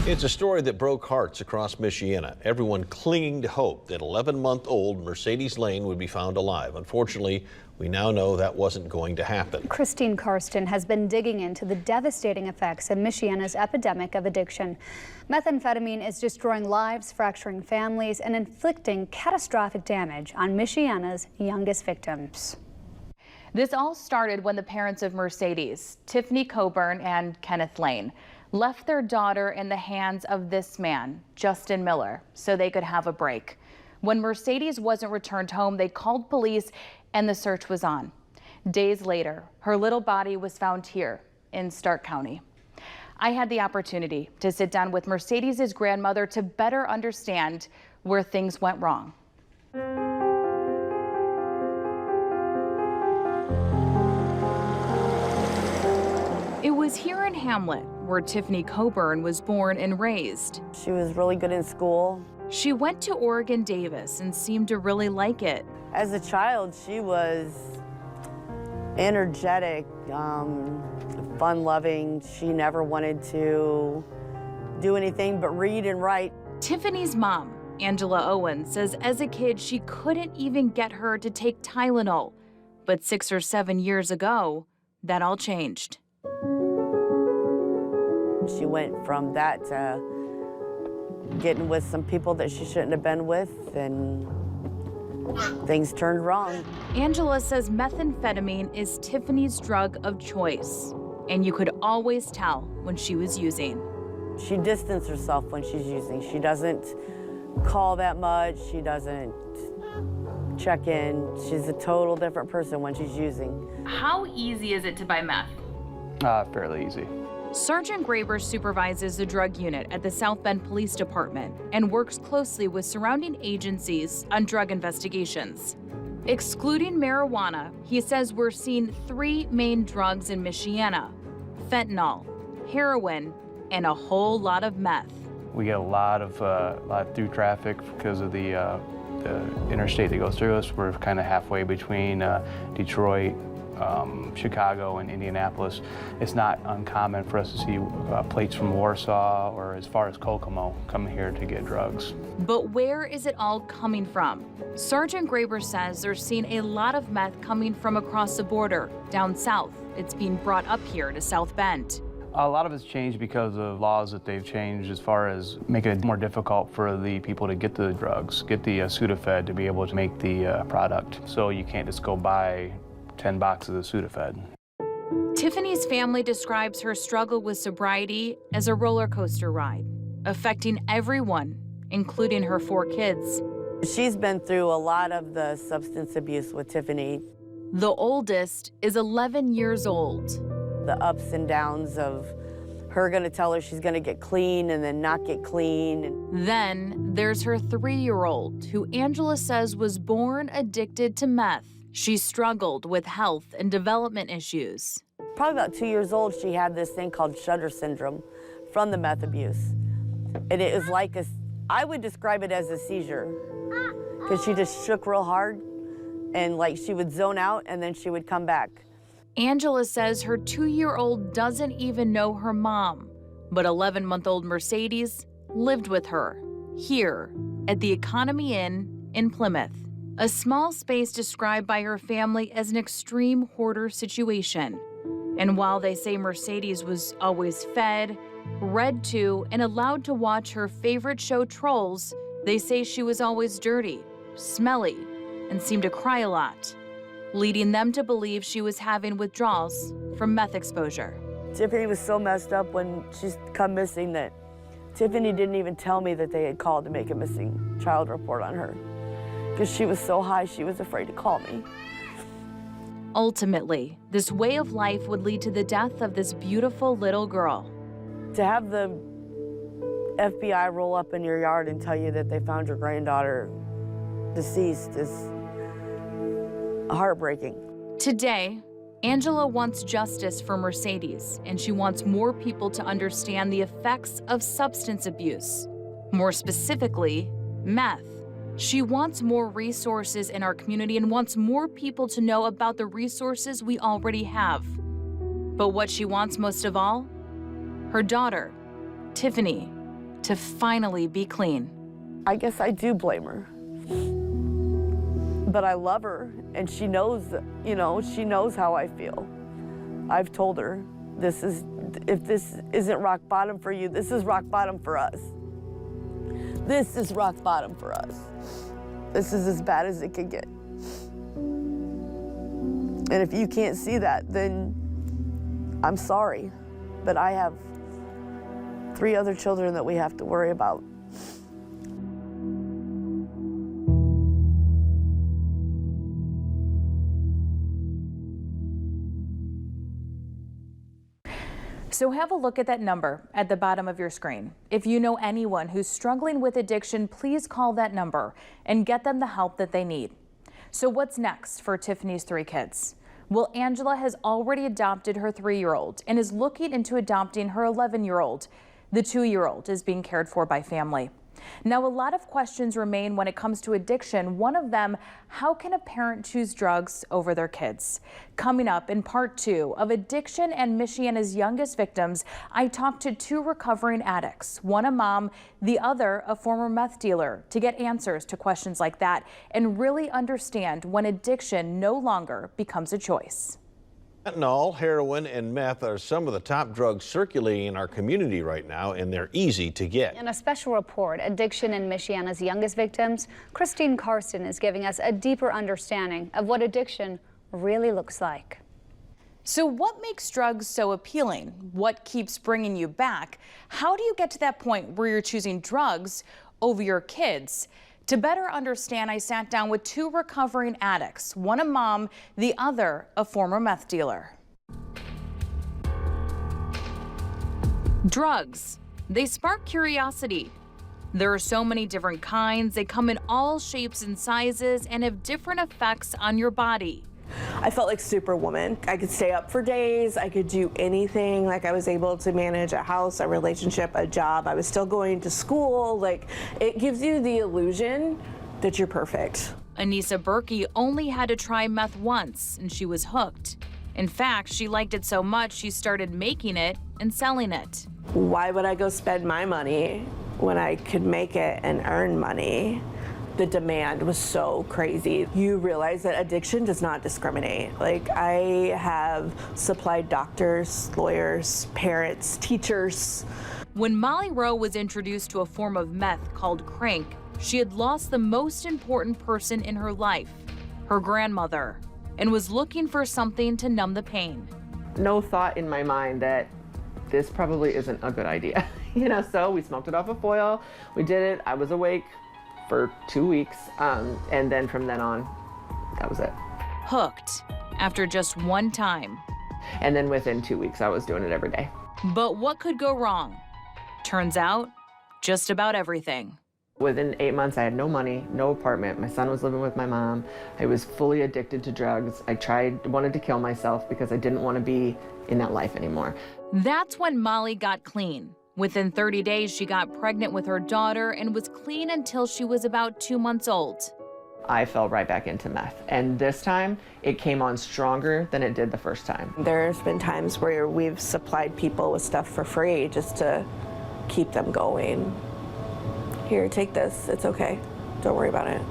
It's a story that broke hearts across Michiana. Everyone clinging to hope that 11-month-old Mercedes Lane would be found alive. Unfortunately, we now know that wasn't going to happen. Christine Karsten has been digging into the devastating effects of Michiana's epidemic of addiction. Methamphetamine is destroying lives, fracturing families, and inflicting catastrophic damage on Michiana's youngest victims. This all started when the parents of Mercedes, Tiffany Coburn and Kenneth Lane, left their daughter in the hands of this man, Justin Miller, so they could have a break. When Mercedes wasn't returned home, they called police and the search was on. Days later, her little body was found here in Stark County. I had the opportunity to sit down with Mercedes' grandmother to better understand where things went wrong. It was here in Hamlet where Tiffany Coburn was born and raised. She was really good in school. She went to Oregon Davis and seemed to really like it. As a child, she was energetic, fun-loving. She never wanted to do anything but read and write. Tiffany's mom, Angela Owen, says as a kid she couldn't even get her to take Tylenol. But 6 or 7 years ago, that all changed. She went from that to getting with some people that she shouldn't have been with, and things turned wrong. Angela says methamphetamine is Tiffany's drug of choice, and you could always tell when she was using. She distanced herself when she's using. She doesn't call that much. She doesn't check in. She's a total different person when she's using. How easy is it to buy meth? Fairly easy. Sergeant Graber supervises the drug unit at the South Bend Police Department and works closely with surrounding agencies on drug investigations. Excluding marijuana, he says we're seeing 3 main drugs in Michiana: fentanyl, heroin, and a whole lot of meth. We get a lot of through traffic because of the interstate that goes through us. We're kind of halfway between Detroit, Chicago, and Indianapolis. It's not uncommon for us to see plates from Warsaw or as far as Kokomo coming here to get drugs. But where is it all coming from? Sergeant Graber says they're seeing a lot of meth coming from across the border. Down south, it's being brought up here to South Bend. A lot of it's changed because of laws that they've changed as far as making it more difficult for the people to get the drugs, get the Sudafed to be able to make the product. So you can't just go buy 10 boxes of Sudafed. Tiffany's family describes her struggle with sobriety as a roller coaster ride, affecting everyone, including her 4 kids. She's been through a lot of the substance abuse with Tiffany. The oldest is 11 years old. The ups and downs of her gonna tell her she's gonna get clean and then not get clean. Then there's her 3-year-old, who Angela says was born addicted to meth. She struggled with health and development issues. Probably about 2 years old, she had this thing called Shutter syndrome from the meth abuse. And it was like I would describe it as a seizure, because she just shook real hard and like she would zone out and then she would come back. Angela says her 2-year-old doesn't even know her mom, but 11-month-old Mercedes lived with her here at the Economy Inn in Plymouth. A small space described by her family as an extreme hoarder situation. And while they say Mercedes was always fed, read to, and allowed to watch her favorite show, Trolls, they say she was always dirty, smelly, and seemed to cry a lot, leading them to believe she was having withdrawals from meth exposure. Tiffany was so messed up when she's come missing that Tiffany didn't even tell me that they had called to make a missing child report on her. Because she was so high, she was afraid to call me. Ultimately, this way of life would lead to the death of this beautiful little girl. To have the FBI roll up in your yard and tell you that they found your granddaughter deceased is heartbreaking. Today, Angela wants justice for Mercedes, and she wants more people to understand the effects of substance abuse, more specifically, meth. She wants more resources in our community and wants more people to know about the resources we already have. But what she wants most of all? Her daughter, Tiffany, to finally be clean. I guess I do blame her. But I love her, and she knows, you know, she knows how I feel. I've told her, if this isn't rock bottom for you, this is rock bottom for us. This is rock bottom for us. This is as bad as it could get. And if you can't see that, then I'm sorry. But I have 3 other children that we have to worry about. So have a look at that number at the bottom of your screen. If you know anyone who's struggling with addiction, please call that number and get them the help that they need. So what's next for Tiffany's 3 kids? Well, Angela has already adopted her 3-year-old and is looking into adopting her 11-year-old. The 2-year-old is being cared for by family. Now, a lot of questions remain when it comes to addiction. One of them, how can a parent choose drugs over their kids? Coming up in part 2 of Addiction and Michiana's Youngest Victims, I talked to 2 recovering addicts, one a mom, the other a former meth dealer, to get answers to questions like that and really understand when addiction no longer becomes a choice. Fentanyl, heroin, and meth are some of the top drugs circulating in our community right now, and they're easy to get. In a special report, Addiction and Michiana's Youngest Victims, Christine Karsten is giving us a deeper understanding of what addiction really looks like. So what makes drugs so appealing? What keeps bringing you back? How do you get to that point where you're choosing drugs over your kids? To better understand, I sat down with 2 recovering addicts, one a mom, the other a former meth dealer. Drugs, they spark curiosity. There are so many different kinds. They come in all shapes and sizes and have different effects on your body. I felt like Superwoman. I could stay up for days. I could do anything. Like, I was able to manage a house, a relationship, a job. I was still going to school. Like, it gives you the illusion that you're perfect. Anissa Berkey only had to try meth once and she was hooked. In fact, she liked it so much she started making it and selling it. Why would I go spend my money when I could make it and earn money? The demand was so crazy. You realize that addiction does not discriminate. Like, I have supplied doctors, lawyers, parents, teachers. When Molly Rowe was introduced to a form of meth called crank, she had lost the most important person in her life, her grandmother, and was looking for something to numb the pain. No thought in my mind that this probably isn't a good idea. So we smoked it off of foil. We did it. I was awake for 2 weeks, and then from then on, that was it. Hooked after just one time. And then within 2 weeks, I was doing it every day. But what could go wrong? Turns out, just about everything. Within 8 months, I had no money, no apartment. My son was living with my mom. I was fully addicted to drugs. I wanted to kill myself because I didn't want to be in that life anymore. That's when Molly got clean. Within 30 days, she got pregnant with her daughter and was clean until she was about 2 months old. I fell right back into meth. And this time, it came on stronger than it did the first time. There's been times where we've supplied people with stuff for free just to keep them going. Here, take this. It's okay. Don't worry about it.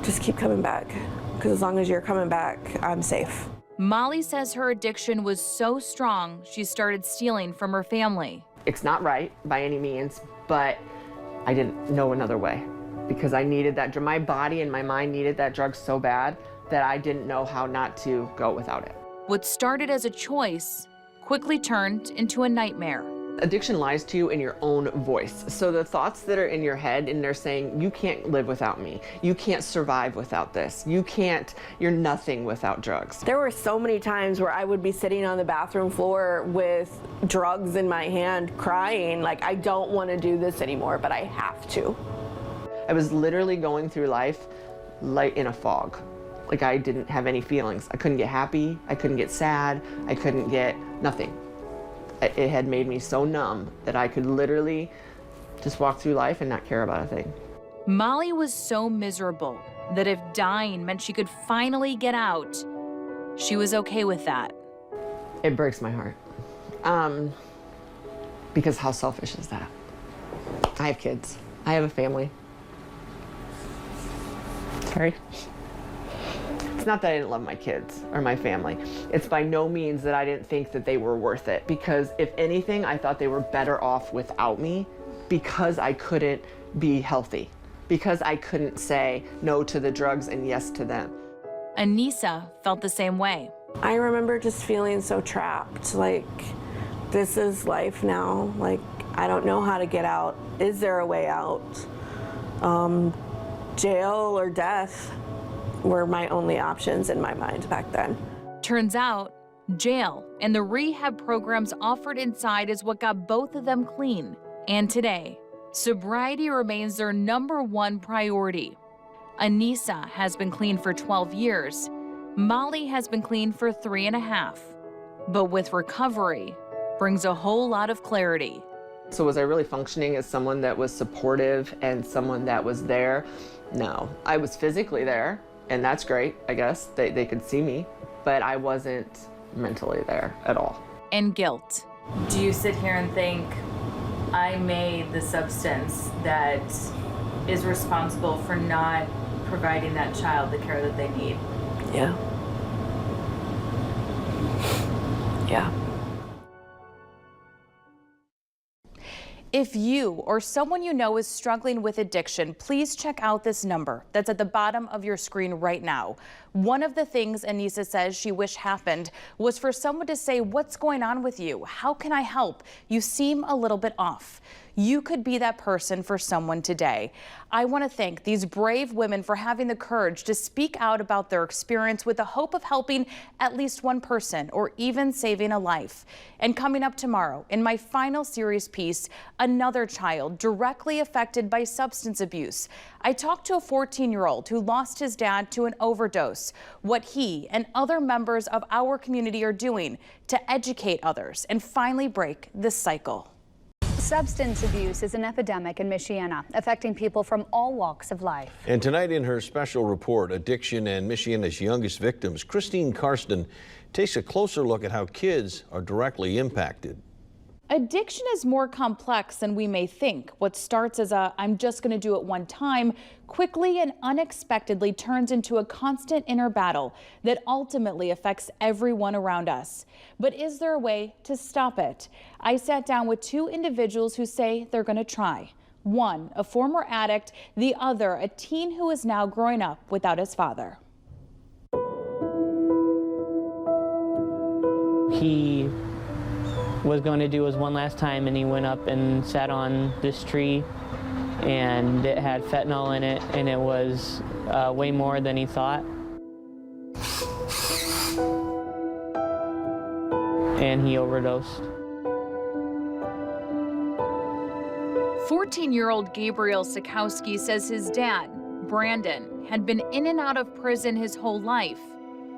Just keep coming back. Because as long as you're coming back, I'm safe. Molly says her addiction was so strong, she started stealing from her family. It's not right by any means, but I didn't know another way because I needed that. My body and my mind needed that drug so bad that I didn't know how not to go without it. What started as a choice quickly turned into a nightmare. Addiction lies to you in your own voice. So the thoughts that are in your head and they're saying, you can't live without me. You can't survive without this. You're nothing without drugs. There were so many times where I would be sitting on the bathroom floor with drugs in my hand, crying, like, I don't want to do this anymore, but I have to. I was literally going through life like in a fog. Like, I didn't have any feelings. I couldn't get happy. I couldn't get sad. I couldn't get nothing. It had made me so numb that I could literally just walk through life and not care about a thing. Molly was so miserable that if dying meant she could finally get out, she was okay with that. It breaks my heart. Because how selfish is that? I have kids. I have a family. Sorry. It's not that I didn't love my kids or my family. It's by no means that I didn't think that they were worth it, because if anything, I thought they were better off without me, because I couldn't be healthy, because I couldn't say no to the drugs and yes to them. Anissa felt the same way. I remember just feeling so trapped, like, this is life now. Like, I don't know how to get out. Is there a way out? Jail or death were my only options in my mind back then. Turns out, jail and the rehab programs offered inside is what got both of them clean. And today, sobriety remains their #1 priority. Anissa has been clean for 12 years. Molly has been clean for 3.5. But with recovery brings a whole lot of clarity. So was I really functioning as someone that was supportive and someone that was there? No. I was physically there, and that's great, I guess. They could see me, but I wasn't mentally there at all. And guilt. Do you sit here and think, I made the substance that is responsible for not providing that child the care that they need? Yeah. Yeah. If you or someone you know is struggling with addiction, please check out this number that's at the bottom of your screen right now. One of the things Anissa says she wished happened was for someone to say, "What's going on with you? How can I help? You seem a little bit off." You could be that person for someone today. I want to thank these brave women for having the courage to speak out about their experience with the hope of helping at least one person or even saving a life. And coming up tomorrow, in my final series piece, another child directly affected by substance abuse. I talked to a 14-year-old who lost his dad to an overdose, what he and other members of our community are doing to educate others and finally break this cycle. Substance abuse is an epidemic in Michiana, affecting people from all walks of life. And tonight in her special report, Addiction and Michiana's Youngest Victims, Christine Karsten takes a closer look at how kids are directly impacted. Addiction is more complex than we may think. What starts as a "I'm just going to do it one time" quickly and unexpectedly turns into a constant inner battle that ultimately affects everyone around us. But is there a way to stop it? I sat down with two individuals who say they're going to try. One, a former addict, the other, a teen who is now growing up without his father. He was going to do his one last time, and he went up and sat on this tree, and it had fentanyl in it, and it was way more than he thought. And he overdosed. 14-year-old Gabriel Sikowski says his dad, Brandon, had been in and out of prison his whole life.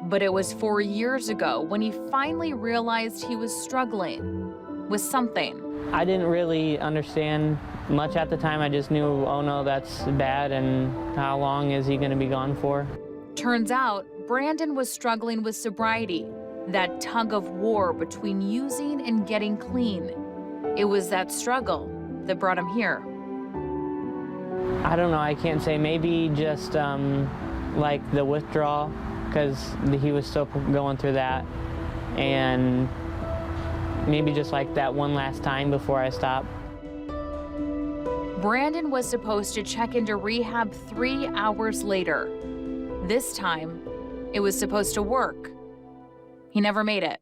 But it was 4 years ago when he finally realized he was struggling with something. I didn't really understand much at the time. I just knew, oh no, that's bad, and how long is he going to be gone for? Turns out, Brandon was struggling with sobriety, that tug of war between using and getting clean. It was that struggle that brought him here. I don't know, I can't say. Maybe just like the withdrawal, because he was still going through that, and maybe just like that one last time before I stopped. Brandon was supposed to check into rehab 3 hours later. This time, it was supposed to work. He never made it.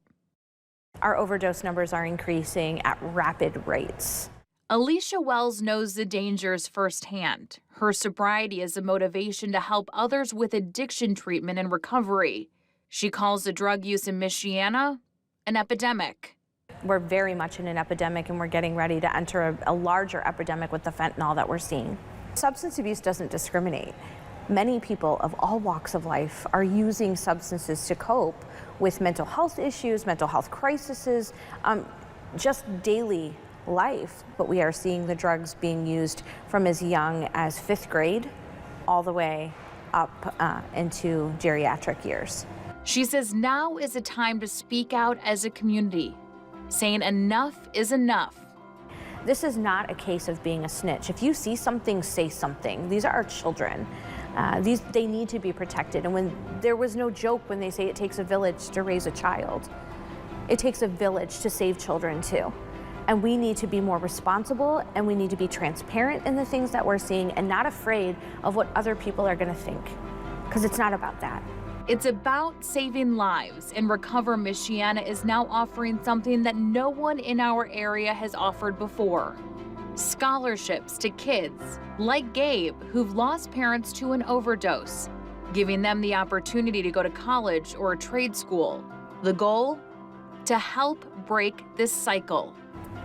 Our overdose numbers are increasing at rapid rates. Alicia Wells knows the dangers firsthand. Her sobriety is a motivation to help others with addiction treatment and recovery. She calls the drug use in Michiana an epidemic. We're very much in an epidemic, and we're getting ready to enter a larger epidemic with the fentanyl that we're seeing. Substance abuse doesn't discriminate. Many people of all walks of life are using substances to cope with mental health issues, mental health crises, just daily life. But we are seeing the drugs being used from as young as 5th grade all the way up into geriatric years. She says now is a time to speak out as a community, saying enough is enough. This is not a case of being a snitch. If you see something, say something. These are our children. They need to be protected. And when there was no joke when they say it takes a village to raise a child. It takes a village to save children too. And we need to be more responsible, and we need to be transparent in the things that we're seeing and not afraid of what other people are gonna think, because it's not about that. It's about saving lives, and Recover Michiana is now offering something that no one in our area has offered before. Scholarships to kids like Gabe, who've lost parents to an overdose, giving them the opportunity to go to college or a trade school. The goal? To help break this cycle.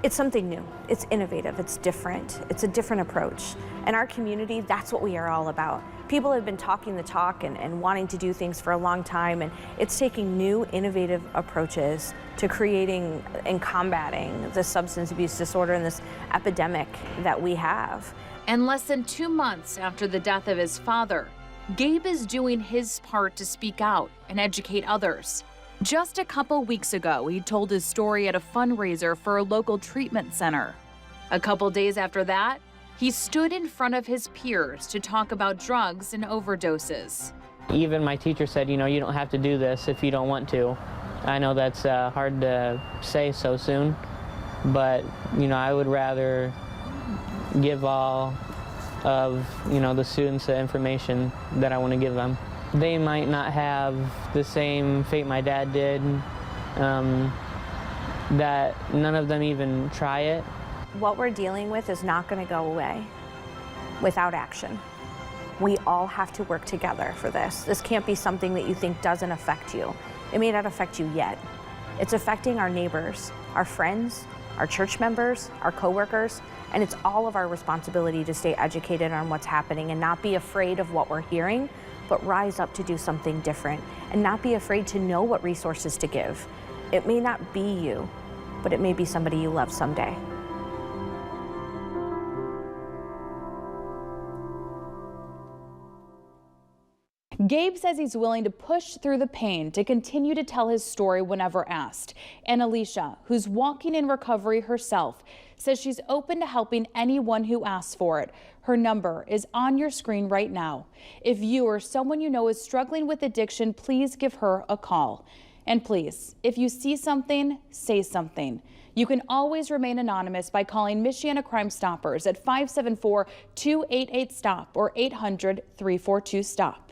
It's something new, it's innovative, it's different, it's a different approach. In our community, that's what we are all about. People have been talking the talk and wanting to do things for a long time, and it's taking new, innovative approaches to creating and combating the substance abuse disorder and this epidemic that we have. And less than 2 months after the death of his father, Gabe is doing his part to speak out and educate others. Just a couple weeks ago, he told his story at a fundraiser for a local treatment center. A couple days after that, he stood in front of his peers to talk about drugs and overdoses. Even my teacher said, you don't have to do this if you don't want to. I know that's hard to say so soon, but, I would rather give all of, the students the information that I want to give them. They might not have the same fate my dad did, that none of them even try it. What we're dealing with is not going to go away without action. We all have to work together for this. This can't be something that you think doesn't affect you. It may not affect you yet. It's affecting our neighbors, our friends, our church members, our coworkers, and it's all of our responsibility to stay educated on what's happening and not be afraid of what we're hearing, but rise up to do something different and not be afraid to know what resources to give. It may not be you, but it may be somebody you love someday. Gabe says he's willing to push through the pain to continue to tell his story whenever asked. And Alicia, who's walking in recovery herself, says she's open to helping anyone who asks for it. Her number is on your screen right now. If you or someone you know is struggling with addiction, please give her a call. And please, if you see something, say something. You can always remain anonymous by calling Michiana Crime Stoppers at 574-288-STOP or 800-342-STOP.